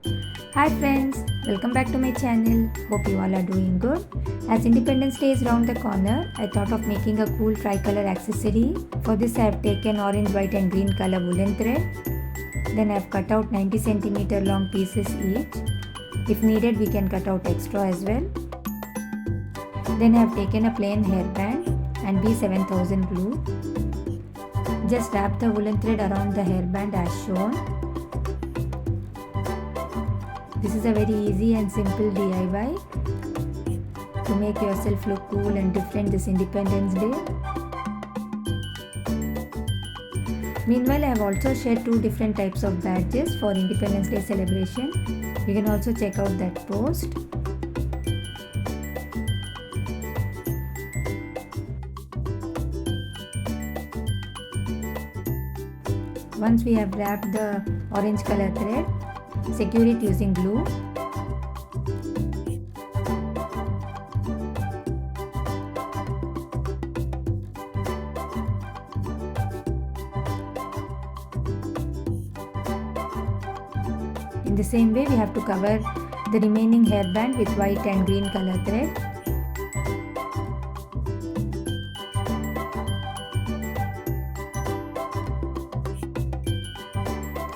Hi friends, welcome back to my channel. Hope you all are doing good. As Independence Day is round the corner, I thought of making a cool tricolor accessory. For this I have taken orange, white and green color woolen thread. Then I have cut out 90 cm long pieces each. If needed we can cut out extra as well. Then I have taken a plain hairband and B7000 glue. Just wrap the woolen thread around the hairband as shown. This is a very easy and simple DIY to make yourself look cool and different this Independence Day. Meanwhile, I have also shared 2 different types of badges for Independence Day celebration. You can also check out that post. Once we have wrapped the orange color thread, secure it using glue. In the same way, we have to cover the remaining hairband with white and green color thread.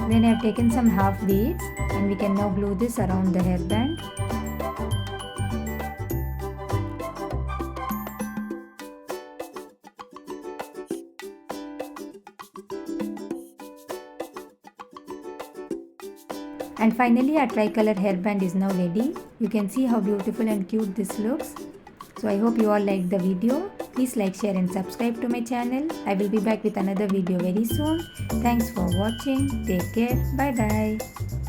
Then I have taken some half beads and we can now glue this around the hairband. And finally our tricolor hairband is now ready. You can see how beautiful and cute this looks. So I hope you all liked the video. Please like, share and subscribe to my channel. I will be back with another video very soon. Thanks for watching. Take care. Bye bye.